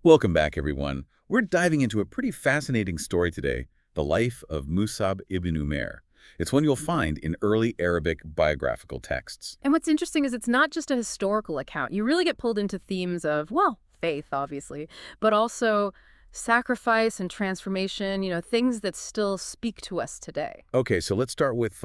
Welcome back, everyone. We're diving into a pretty fascinating story today, the life of Musa'b ibn Umayr. It's one you'll find in early Arabic biographical texts. And what's interesting is it's not just a historical account. You really get pulled into themes of, well, faith, obviously, but also sacrifice and transformation, things that still speak to us today. Okay, so let's start with,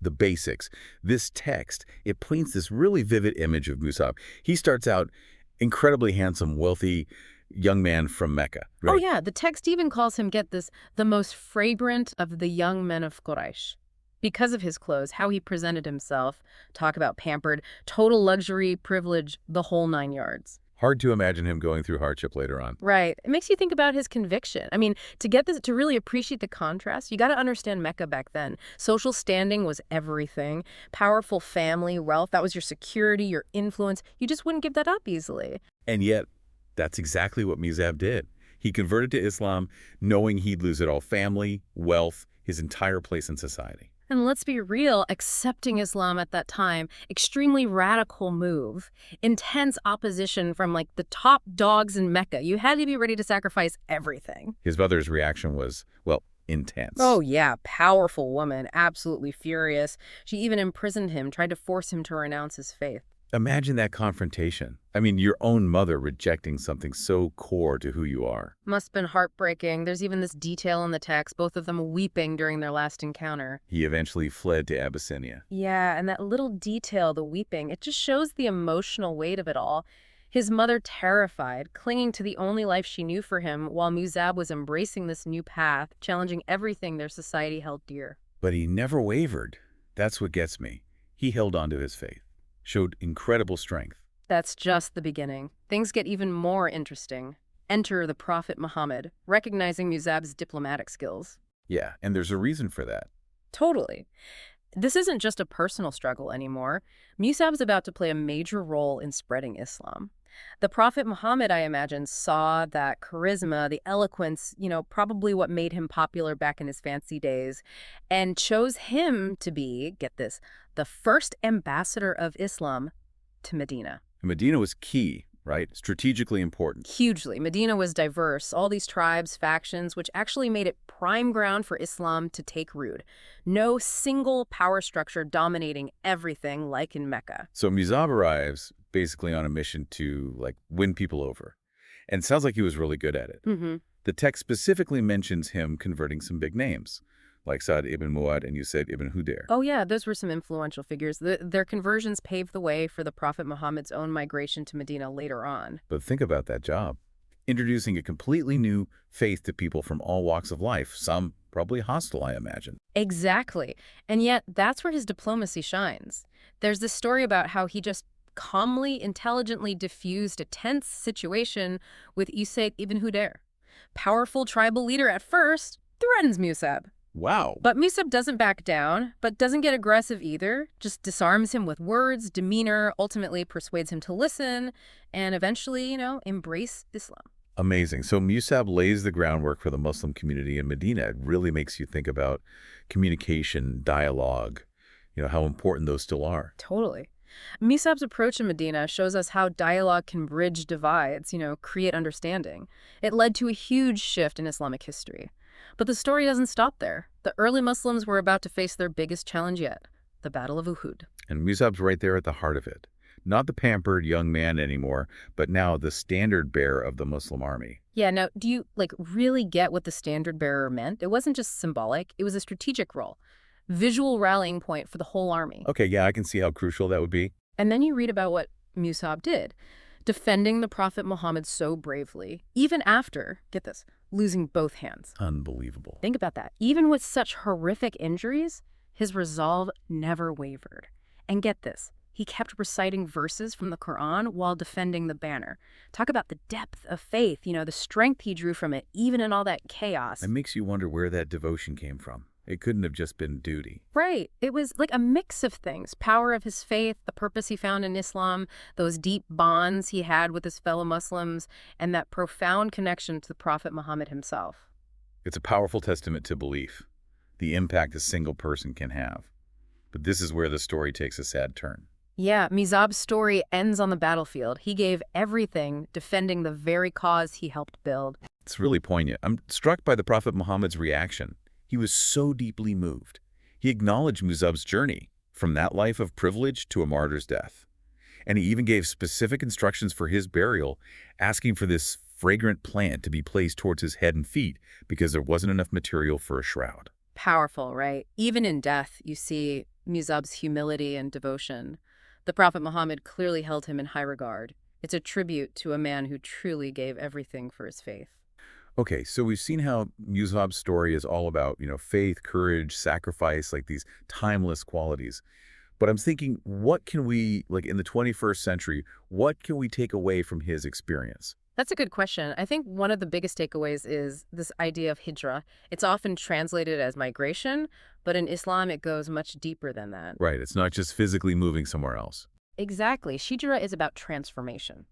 the basics. This text, it paints this really vivid image of Musa'b. He starts out incredibly handsome, wealthy young man from Mecca, Oh, right? yeah, the text even calls him, get this, the most fragrant of the young men of Quraysh. Because of his clothes, how he presented himself, talk about pampered, total luxury, privilege, the whole 9 yards. Hard to imagine him going through hardship later on. Right. It makes you think about his conviction. I mean, to get this, to really appreciate the contrast, you got to understand Mecca back then. Social standing was everything. Powerful family, wealth, that was your security, your influence. You just wouldn't give that up easily. And yet, that's exactly what Musa'b did. He converted to Islam knowing he'd lose it all: family, wealth, his entire place in society. And let's be real, accepting Islam at that time, extremely radical move, intense opposition from like the top dogs in Mecca. You had to be ready to sacrifice everything. His mother's reaction was, well, intense. Oh yeah, powerful woman, absolutely furious. She even imprisoned him, tried to force him to renounce his faith. Imagine that confrontation. I mean, your own mother rejecting something so core to who you are. Must have been heartbreaking. There's even this detail in the text, both of them weeping during their last encounter. He eventually fled to Abyssinia. Yeah, and that little detail, the weeping, it just shows the emotional weight of it all. His mother terrified, clinging to the only life she knew for him, while Musab was embracing this new path, challenging everything their society held dear. But he never wavered. That's what gets me. He held on to his faith, showed incredible strength. That's just the beginning. Things get even more interesting. Enter the Prophet Muhammad, recognizing Musab's diplomatic skills. Yeah, and there's a reason for that. Totally. This isn't just a personal struggle anymore. Musab's about to play a major role in spreading Islam. The Prophet Muhammad, I imagine, saw that charisma, the eloquence, probably what made him popular back in his fancy days, and chose him to be, get this, the first ambassador of Islam to Medina. Medina was key, right? Strategically important. Hugely. Medina was diverse, all these tribes, factions, which actually made it prime ground for Islam to take root. No single power structure dominating everything like in Mecca. So Musab arrives basically on a mission to, win people over. And sounds like he was really good at it. Mm-hmm. The text specifically mentions him converting some big names, like Sa'd ibn Mu'adh and Musa'b ibn Umayr. Oh yeah, those were some influential figures. Their conversions paved the way for the Prophet Muhammad's own migration to Medina later on. But think about that job. Introducing a completely new faith to people from all walks of life, some probably hostile, I imagine. Exactly. And yet, that's where his diplomacy shines. There's this story about how he just calmly, intelligently diffused a tense situation with Musa'b ibn Umayr. Powerful tribal leader at first, threatens Musab. Wow. But Musab doesn't back down, but doesn't get aggressive either, just disarms him with words, demeanor, ultimately persuades him to listen, and eventually, embrace Islam. Amazing. So Musab lays the groundwork for the Muslim community in Medina. It really makes you think about communication, dialogue, how important those still are. Totally. Musab's approach in Medina shows us how dialogue can bridge divides, create understanding. It led to a huge shift in Islamic history. But the story doesn't stop there. The early Muslims were about to face their biggest challenge yet, the Battle of Uhud. And Musab's right there at the heart of it. Not the pampered young man anymore, but now the standard bearer of the Muslim army. Yeah, now, do you, really get what the standard bearer meant? It wasn't just symbolic. It was a strategic role. Visual rallying point for the whole army. Okay, yeah, I can see how crucial that would be. And then you read about what Musab did, defending the Prophet Muhammad so bravely, even after, get this, losing both hands. Unbelievable. Think about that. Even with such horrific injuries, his resolve never wavered. And get this, he kept reciting verses from the Quran while defending the banner. Talk about the depth of faith, the strength he drew from it, even in all that chaos. It makes you wonder where that devotion came from. It couldn't have just been duty. Right. It was like a mix of things. Power of his faith, the purpose he found in Islam, those deep bonds he had with his fellow Muslims, and that profound connection to the Prophet Muhammad himself. It's a powerful testament to belief, the impact a single person can have. But this is where the story takes a sad turn. Yeah, Musab's story ends on the battlefield. He gave everything, defending the very cause he helped build. It's really poignant. I'm struck by the Prophet Muhammad's reaction. He was so deeply moved. He acknowledged Musab's journey, from that life of privilege to a martyr's death. And he even gave specific instructions for his burial, asking for this fragrant plant to be placed towards his head and feet because there wasn't enough material for a shroud. Powerful, right? Even in death, you see Musab's humility and devotion. The Prophet Muhammad clearly held him in high regard. It's a tribute to a man who truly gave everything for his faith. Okay, so we've seen how Musab's story is all about, faith, courage, sacrifice, like these timeless qualities. But I'm thinking, what can we, like in the 21st century, what can we take away from his experience? That's a good question. I think one of the biggest takeaways is this idea of hijrah. It's often translated as migration, but in Islam it goes much deeper than that. Right, it's not just physically moving somewhere else. Exactly. Hijrah is about transformation,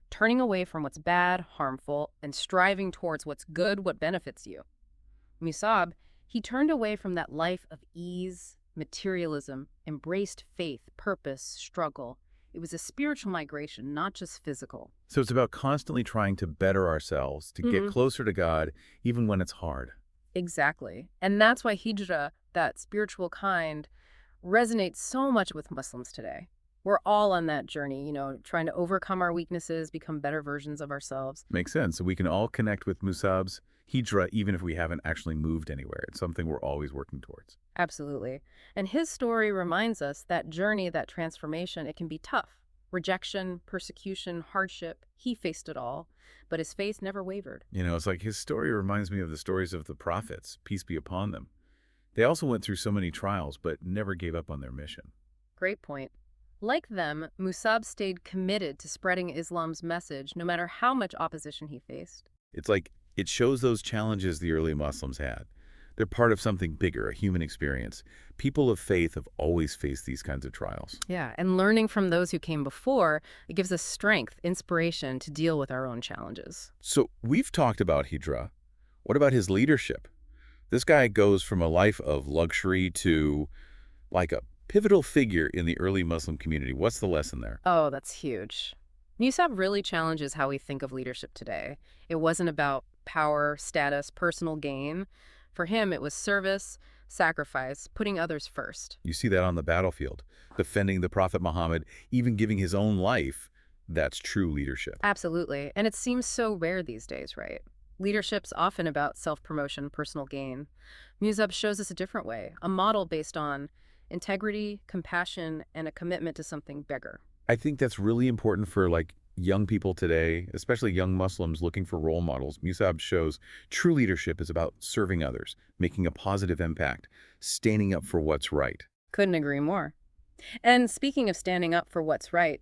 turning away from what's bad, harmful, and striving towards what's good, what benefits you. Musab, he turned away from that life of ease, materialism, embraced faith, purpose, struggle. It was a spiritual migration, not just physical. So it's about constantly trying to better ourselves, to get closer to God, even when it's hard. Exactly. And that's why hijrah, that spiritual kind, resonates so much with Muslims today. We're all on that journey, trying to overcome our weaknesses, become better versions of ourselves. Makes sense. So we can all connect with Musab's hijrah, even if we haven't actually moved anywhere. It's something we're always working towards. Absolutely. And his story reminds us that journey, that transformation, it can be tough. Rejection, persecution, hardship, he faced it all, but his faith never wavered. It's like his story reminds me of the stories of the prophets, peace be upon them. They also went through so many trials, but never gave up on their mission. Great point. Like them, Musab stayed committed to spreading Islam's message no matter how much opposition he faced. It's like it shows those challenges the early Muslims had. They're part of something bigger, a human experience. People of faith have always faced these kinds of trials. Yeah, and learning from those who came before, it gives us strength, inspiration to deal with our own challenges. So we've talked about hijrah. What about his leadership? This guy goes from a life of luxury to like a pivotal figure in the early Muslim community. What's the lesson there? Oh, that's huge. Musab really challenges how we think of leadership today. It wasn't about power, status, personal gain. For him, it was service, sacrifice, putting others first. You see that on the battlefield, defending the Prophet Muhammad, even giving his own life. That's true leadership. Absolutely. And it seems so rare these days, right? Leadership's often about self-promotion, personal gain. Musab shows us a different way, a model based on integrity, compassion, and a commitment to something bigger. I think that's really important for young people today, especially young Muslims looking for role models. Musab shows true leadership is about serving others, making a positive impact, standing up for what's right. Couldn't agree more. And speaking of standing up for what's right,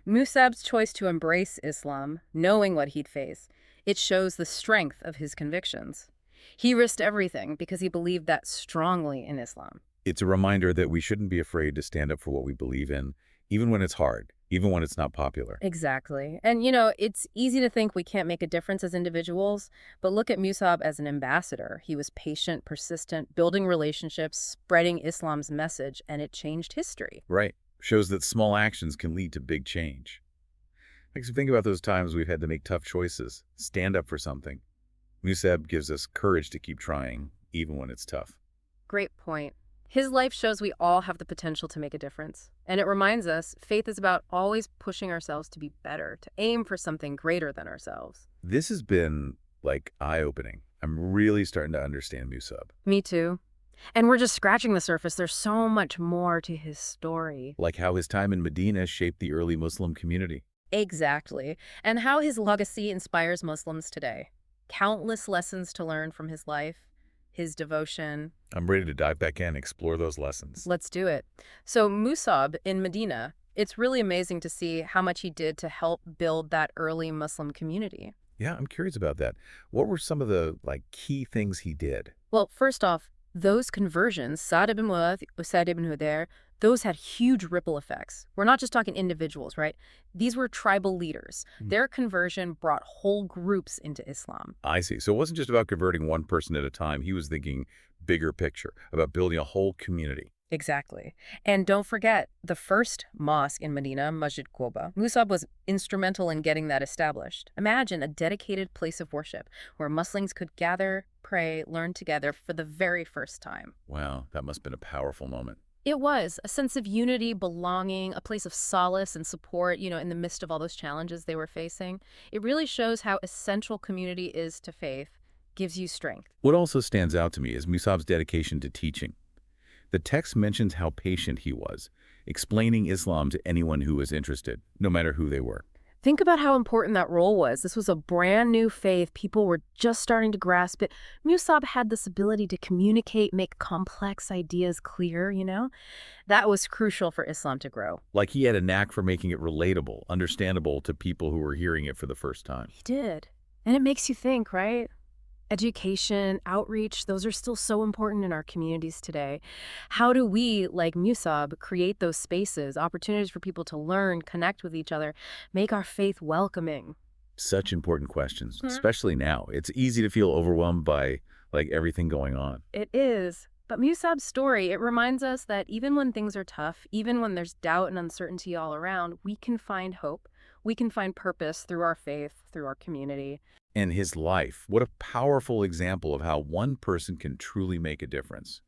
Musab's choice to embrace Islam, knowing what he'd face, it shows the strength of his convictions. He risked everything because he believed that strongly in Islam. It's a reminder that we shouldn't be afraid to stand up for what we believe in, even when it's hard, even when it's not popular. Exactly. And, it's easy to think we can't make a difference as individuals, but look at Musab as an ambassador. He was patient, persistent, building relationships, spreading Islam's message, and it changed history. Right. Shows that small actions can lead to big change. Makes me think about those times we've had to make tough choices, stand up for something. Musab gives us courage to keep trying, even when it's tough. Great point. His life shows we all have the potential to make a difference. And it reminds us faith is about always pushing ourselves to be better, to aim for something greater than ourselves. This has been, eye-opening. I'm really starting to understand Musab. Me too. And we're just scratching the surface. There's so much more to his story. Like how his time in Medina shaped the early Muslim community. Exactly. And how his legacy inspires Muslims today. Countless lessons to learn from his life, his devotion. I'm ready to dive back in and explore those lessons. Let's do it. So Musab in Medina, it's really amazing to see how much he did to help build that early Muslim community. Yeah, I'm curious about that. What were some of the key things he did? Well, first off, those conversions, Sa'd ibn Mu'adh, Musa'b ibn Umayr, those had huge ripple effects. We're not just talking individuals, right? These were tribal leaders. Their conversion brought whole groups into Islam. I see. So it wasn't just about converting one person at a time. He was thinking bigger picture, about building a whole community. Exactly. And don't forget, the first mosque in Medina, Masjid Quba, Musab was instrumental in getting that established. Imagine a dedicated place of worship where Muslims could gather, pray, learn together for the very first time. Wow, that must have been a powerful moment. It was a sense of unity, belonging, a place of solace and support, in the midst of all those challenges they were facing. It really shows how essential community is to faith, gives you strength. What also stands out to me is Musab's dedication to teaching. The text mentions how patient he was, explaining Islam to anyone who was interested, no matter who they were. Think about how important that role was. This was a brand new faith. People were just starting to grasp it. Musab had this ability to communicate, make complex ideas clear. That was crucial for Islam to grow. Like he had a knack for making it relatable, understandable to people who were hearing it for the first time. He did. And it makes you think, right? Education, outreach, those are still so important in our communities today. How do we, like Musab, create those spaces, opportunities for people to learn, connect with each other, make our faith welcoming? Such important questions, Mhm. especially now. It's easy to feel overwhelmed by everything going on. It is. But Musab's story, it reminds us that even when things are tough, even when there's doubt and uncertainty all around, we can find hope. We can find purpose through our faith, through our community. And his life, what a powerful example of how one person can truly make a difference.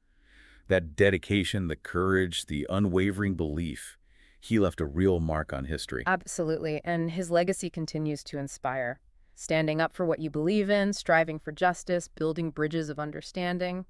That dedication, the courage, the unwavering belief, he left a real mark on history. Absolutely. And his legacy continues to inspire. Standing up for what you believe in, striving for justice, building bridges of understanding.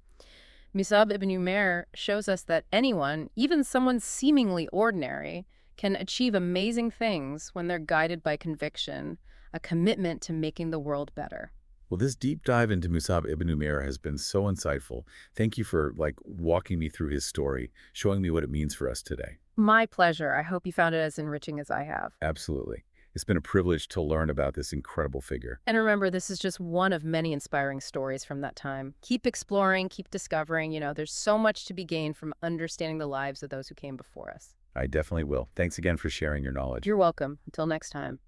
Musa'b ibn Umayr shows us that anyone, even someone seemingly ordinary, can achieve amazing things when they're guided by conviction, a commitment to making the world better. Well, this deep dive into Musab ibn Umair has been so insightful. Thank you for walking me through his story, showing me what it means for us today. My pleasure. I hope you found it as enriching as I have. Absolutely. It's been a privilege to learn about this incredible figure. And remember, this is just one of many inspiring stories from that time. Keep exploring, keep discovering. There's so much to be gained from understanding the lives of those who came before us. I definitely will. Thanks again for sharing your knowledge. You're welcome. Until next time.